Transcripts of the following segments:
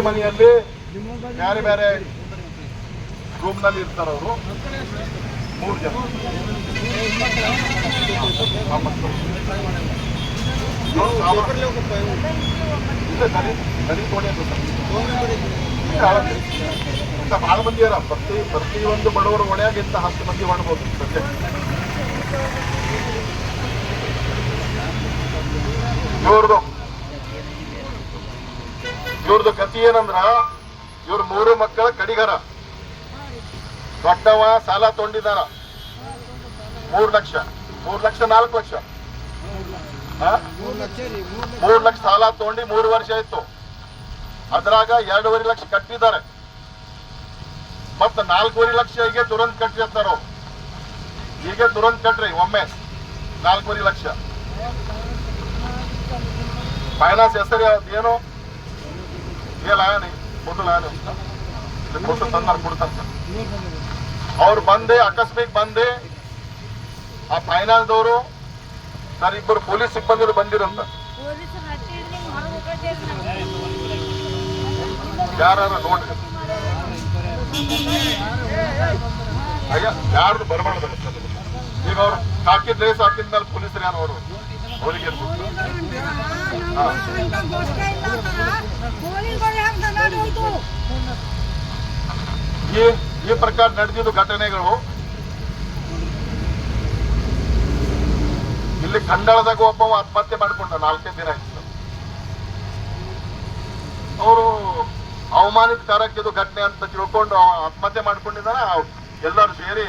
ಮನೆಯಲ್ಲಿ ಬೇರೆ ಬೇರೆ ರೂಮ್ ನಲ್ಲಿ ಇರ್ತಾರ ಅವರು 3 ಜನ ಬಹಳ ಮಂದಿ ಅರ ಪ್ರತಿಯೊಂದು ಬಡವರು ಒಣೆಯಾಗಿಂತ 10 ಮಂದಿ ಮಾಡ್ಬೋದು ಸದ್ಯ. ಇವ್ರದ್ದು ಗತಿ ಏನಂದ್ರ ಇವ್ರ 3 ಮಕ್ಕಳ ಕಡಿಗಾರ. ದೊಡ್ಡವ ಸಾಲ ತೊಗೊಂಡಿದಾರ 3 ಲಕ್ಷ 4 ಲಕ್ಷ 3 ಲಕ್ಷ ಸಾಲ ತಗೊಂಡು 3 ವರ್ಷ ಆಯ್ತು. ಅದ್ರಾಗ 2.5 ಲಕ್ಷ ಕಟ್ಟಿದ್ದಾರೆ. ಮತ್ತ 4.5 ಲಕ್ಷ ಈಗ ತುರಂತ ಕಟ್ಟಿರ್ತಾರ. ಈಗ ತುರಂತ ಕಟ್ರಿ ಒಮ್ಮೆ 4.5 ಲಕ್ಷ. ಫೈನಾನ್ಸ್ ಹೆಸರು ಏನು ಕೊಟ್ಟು ತಂದಾರ ಕೊಡ್ತಾರೆ ಸರ್. ಅವ್ರು ಬಂದೆ ಅಕಸ್ಮಿಕ್ ಬಂದೆ ಆ ಫೈನಾನ್ಸ್ ದವರು ಸರ್ 2 ಪೊಲೀಸ್ ಸಿಬ್ಬಂದಿರು ಬಂದಿರಂತ. ಯಾರು ನೋಡ್ರಿ ಅಯ್ಯ ಯಾರ್ದು ಬರಬಾರ್ದು. ಈಗ ಅವ್ರು ಕಾಕಿ ಡ್ರೆಸ್ ಹಾಕಿದ್ಮೇಲೆ ಪೊಲೀಸರು ಯಾರು ಅವರು ಅವರಿಗೆ ಈ ಪ್ರಕಾರ ನಡೆದಿದ್ದು ಘಟನೆಗಳು ಇಲ್ಲಿ ಖಂಡಾಳದಾಗ ಒಬ್ಬ ಆತ್ಮಹತ್ಯೆ ಮಾಡಿಕೊಂಡ 4 ದಿನ ಆಯ್ತು. ಅವರು ಅವಮಾನಿತಕಾರಕ್ಕಿದು ಘಟನೆ ಅಂತ ತಿಳ್ಕೊಂಡು ಆತ್ಮಹತ್ಯೆ ಮಾಡ್ಕೊಂಡಿದ್ದಾನ. ಎಲ್ಲರೂ ಸೇರಿ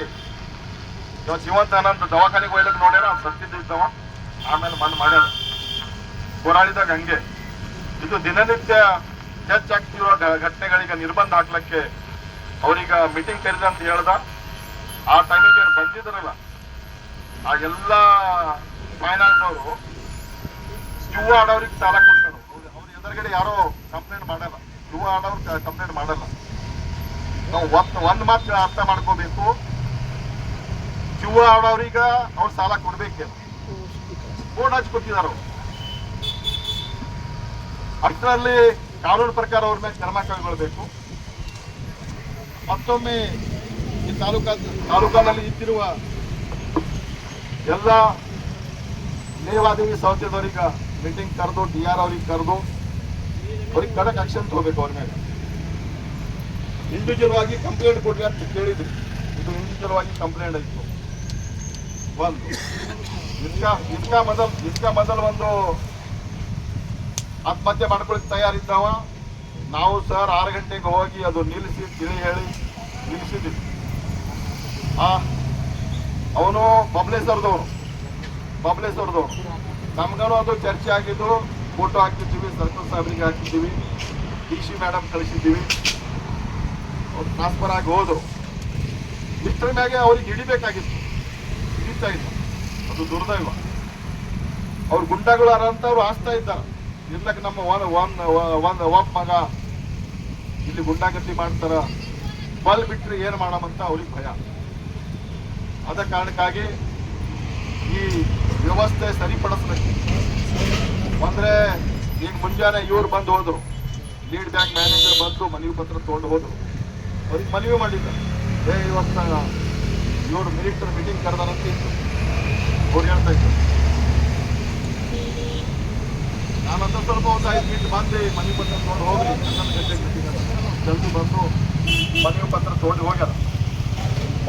ಜೀವಂತ ಅನಂತ ದವಾಖಾನೆಗೆ ಒಯ್ದಕ್ಕೆ ನೋಡ್ಯಾರ. ಸತ್ತಿದ್ದವ ಆಮೇಲೆ ಮಣ್ಣು ಮಾಡ್ಯಾರ. ಹೋರಾಡಿದಾಗ ಹಂಗೆ ಇದು ದಿನನಿತ್ಯ ಹೆಚ್ಚಾಗ್ತಿರೋ ಘಟನೆಗಳಿಗೆ ನಿರ್ಬಂಧ ಹಾಕ್ಲಿಕ್ಕೆ ಅವ್ರೀಗ ಮೀಟಿಂಗ್ ಕರೆದ ಅಂತ ಹೇಳ್ದ. ಆ ಟೈಮಿಗೆ ಬಂದಿದ್ರಲ್ಲ ಆ ಎಲ್ಲ ಫೈನಾನ್ಸ್ ಅವರು ಯುವ ಆಡೋರಿಗೆ ಸಾಲ ಕೊಡ್ತಾರೆ. ಅವ್ರ ಎದುರುಗಡೆ ಯಾರೋ ಕಂಪ್ಲೇಂಟ್ ಮಾಡಲ್ಲ. ಯುವ ಆಡೋರು ಕಂಪ್ಲೇಂಟ್ ಮಾಡಲ್ಲ. ನಾವು ಒಂದ್ ಮಾತ್ರ ಅರ್ಥ ಮಾಡ್ಕೋಬೇಕು. ಯುವ ಆಡೋರೀಗ ಅವ್ರು ಸಾಲ ಕೊಡ್ಬೇಕೇನು ಬೋರ್ಡ್ ಹಚ್ಚಿ ಕೊಟ್ಟಿದಾರ. ಅಷ್ಟರಲ್ಲಿ ಕಾನೂನು ಪ್ರಕಾರ ಅವ್ರ ಮೇಲೆ ಕ್ರಮ ಕೈಗೊಳ್ಳಬೇಕು. ಮತ್ತೊಮ್ಮೆ ಈ ತಾಲೂಕಿನಲ್ಲಿ ಇದ್ದಿರುವ ಎಲ್ಲ ನೇವಾದೇವಿ ಸೌತ್ಯದವ್ರೀಗ ಮೀಟಿಂಗ್ ಕರೆದು DR ಅವ್ರಿಗೆ ಕರೆದು ಅವ್ರಿಗೆ ಖಡಕ್ ಆಕ್ಷನ್ ತಗೋಬೇಕು. ಅವ್ರ ಮೇಲೆ ಇಂಡಿವಿಜುವಲ್ ಆಗಿ ಕಂಪ್ಲೇಂಟ್ ಕೊಡ್ರಿ ಅಂತ ಕೇಳಿದ್ರಿ. ಇದು ಇಂಡಿವಿಜುವಲ್ ಆಗಿ ಕಂಪ್ಲೇಂಟ್ ಆಯ್ತು. ಒಂದು ಇದ್ಕ ಮೊದಲು ಒಂದು ಆತ್ಮಹತ್ಯೆ ಮಾಡ್ಕೊಳಕ್ ತಯಾರಿದ್ದಾವ. ನಾವು ಸರ್ 6 ಗಂಟೆಗೆ ಹೋಗಿ ಅದು ನಿಲ್ಲಿಸಿ ತಿಳಿ ಹೇಳಿ ನಿಲ್ಲಿಸಿದ್ವಿ. ಅವನು ಬಬ್ಲೇಶ್ವರದವನು ನಮ್ಗೂ ಅದು ಚರ್ಚೆ ಆಗಿದ್ದು. ಫೋಟೋ ಹಾಕಿದ್ದೀವಿ, ಸರ್ಕಲ್ ಸಾಹೇಬ್ರಿಗೆ ಹಾಕಿದ್ದೀವಿ, DC ಮೇಡಮ್ ಕಳಿಸಿದ್ದೀವಿ. ಅವ್ರು ಟ್ರಾನ್ಸ್ಫರ್ ಆಗಿ ಹೋದ್ರು. ಇಷ್ಟರ ಮ್ಯಾಗೆ ಅವ್ರಿಗೆ ಹಿಡಿಬೇಕಾಗಿತ್ತು, ಹಿಡಿತಾ ಇಲ್ಲ. ಅದು ದುರ್ದೈವ. ಅವ್ರ ಗುಂಡಗಳು ಅರಂತವ್ರು ಆಸ್ತಾ ಇದ್ದಾರೆ. ಇರ್ಲಕ್ಕೆ ನಮ್ಮ ಒಬ್ಬ ಮಗ ಇಲ್ಲಿ ಗುಂಡಾಗತಿ ಮಾಡ್ತಾರ, ಬಲ್ ಬಿಟ್ರೆ ಏನ್ ಮಾಡಮಂತ ಅವ್ರಿಗೆ ಭಯ. ಅದ ಕಾರಣಕ್ಕಾಗಿ ಈ ವ್ಯವಸ್ಥೆ ಸರಿಪಡಿಸ್ಬೇಕು. ಅಂದ್ರೆ ಈಗ ಮುಂಜಾನೆ ಇವ್ರು ಬಂದು ಹೋದ್ರು, ಲೀಡ್ ಬ್ಯಾಂಕ್ ಮ್ಯಾನೇಜರ್ ಬಂದು ಮನವಿ ಪತ್ರ ತಗೊಂಡು ಹೋದ್ರು. ಅವ್ರಿಗೆ ಮನವಿ ಮಾಡಿದ್ದಾರೆ, ಇವತ್ತ ಇವ್ರು ಮಿನಿಸ್ಟರ್ ಮೀಟಿಂಗ್ ಕರೆದಾರಂತ ಇತ್ತು. ಅವ್ರು ಹೇಳ್ತಾ ಇದ್ರು, ನಾನಂತ ಸ್ವಲ್ಪ ಒಂದು 5 ಮಿನಿಟ್ ಬಂದು ಮನವಿ ಪತ್ರ ತಗೊಂಡು ಹೋಗ್ರಿ, 11 ಗಂಟೆಗೆ ಮೀಟಿಂಗ್ ಅಂತ ಜಲ್ದಿ ಬಂದು ಮನವಿ ಪತ್ರ ತಗೊಂಡು ಹೋಗ್ಯಾರ.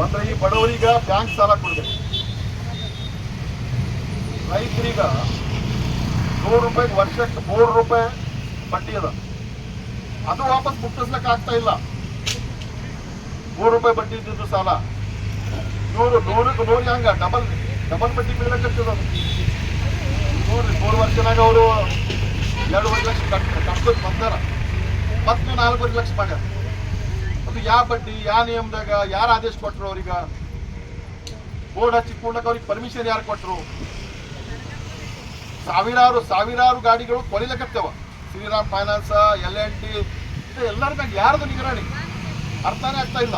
ಅಂದ್ರೆ ಈ ಬಡವರೀಗ ಬ್ಯಾಂಕ್ ಸಾಲ ಕೊಡ್ಬೇಕು. ರೈತರೀಗ 100 ರೂಪಾಯಿಗೆ ವರ್ಷಕ್ಕೆ 3 ರೂಪಾಯಿ ಬಡ್ಡಿ ಅದ. ಅದು ವಾಪಸ್ ಮುಟ್ಟಿಸ್ಲಿಕ್ಕೆ ಆಗ್ತಾ ಇಲ್ಲ. 3 ರೂಪಾಯಿ ಬಡ್ಡಿ ಇದ್ದಿದ್ದು ಸಾಲ 100 ಹಂಗ ಡಬಲ್ ಬಡ್ಡಿ ಬೀಳಕತ್ತದ. ನೋಡ್ರಿ 3 ವರ್ಷನಾಗ ಅವರು 2.5 ಲಕ್ಷ ಕಟ್ಕೋತ್ ಬಂದಾರ. ಮತ್ತೆ 4.5 ಲಕ್ಷ ಮಾಡ್ಯಾರ. ಅದು ಯಾವ ಬಡ್ಡಿ, ಯಾವ ನಿಯಮದಾಗ ಯಾರು ಆದೇಶ ಕೊಟ್ರು? ಅವ್ರೀಗ ಬೋರ್ಡ್ ಹಚ್ಚಿ ಕೂಡಕ್ಕೆ ಅವ್ರಿಗೆ ಪರ್ಮಿಷನ್ ಯಾರು ಕೊಟ್ರು? ಸಾವಿರಾರು ಗಾಡಿಗಳು ಕೊಳಿಲಕತ್ತವ. ಶ್ರೀರಾಮ್ ಫೈನಾನ್ಸ್, L&T ಎಲ್ಲರ ಮ್ಯಾಗ ಯಾರ್ದು ನಿಗರಾಣಿ ಅರ್ಥನೇ ಆಗ್ತಾ ಇಲ್ಲ.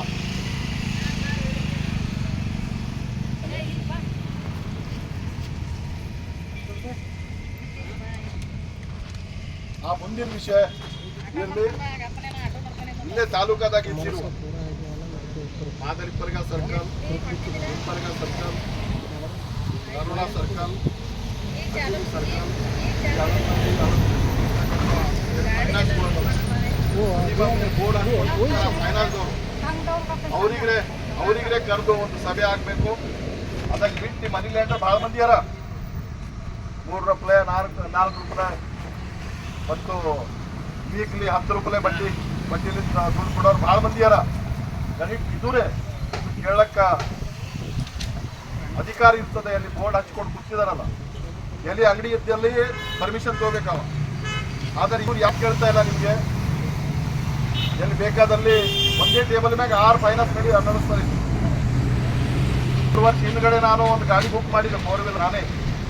ಆ ಮುಂದಿನ ವಿಷಯ ಇರ್ಲಿ ಇಲ್ಲೇ ತಾಲೂಕಾದಾಗ ಇದ್ದಿರು ಮಾದರಿಪರ್ಗ ಸರ್ಕಲ್, ಗುಲ್ಬರ್ಗ ಸರ್ಕಲ್, ಕರುಣಾ ಸರ್ಕಲ್, ಸರ್ಕಲ್ ಅವರಿಗ್ರೆ ಕರೆದು ಒಂದು ಸಭೆ ಆಗ್ಬೇಕು. ಅದಕ್ಕೆ ಬಿಟ್ಟು ಮನೇಲಿ ಅಂದ್ರೆ ಬಹಳ ಮಂದಿ ಯಾರ 3 ರೂಪಾಯಿ 4 ರೂಪಾಯಿ ಮತ್ತು ವೀಕ್ಲಿ 10 ರೂಪಾಯಿ ಬಡ್ಡಿಲಿ ದುಡ್ಡು ಕೊಡೋರು ಬಹಳ ಮಂದಿ ಯಾರ. ದಯವಿಟ್ಟು ಇದೂರೇ ಕೇಳಕ್ಕ ಅಧಿಕಾರ ಇರ್ತದೆ. ಅಲ್ಲಿ ಬೋರ್ಡ್ ಹಚ್ಕೊಂಡು ಕೂತಿದಾರಲ್ಲ, ಎಲ್ಲಿ ಅಂಗಡಿ ಇದ್ದಲ್ಲಿ ಪರ್ಮಿಷನ್ ತಗೋಬೇಕವ. ಆದರೆ ಇವ್ರು ಯಾಕೆ ಕೇಳ್ತಾ ಇಲ್ಲ ನಿಮಗೆ? ಎಲ್ಲಿ ಬೇಕಾದಲ್ಲಿ ಒಂದೇ ಟೇಬಲ್ ಮ್ಯಾಗ 6 ಫೈನಾನ್ಸ್ ನಡೆಸ್ತಾರೆ. 3 ವರ್ಷ ಹಿಂದ್ಗಡೆ ನಾನು ಒಂದು ಗಾಡಿ ಬುಕ್ ಮಾಡಿದ್ದೆ 4 ವೀಲರ್ ನಾನೇ.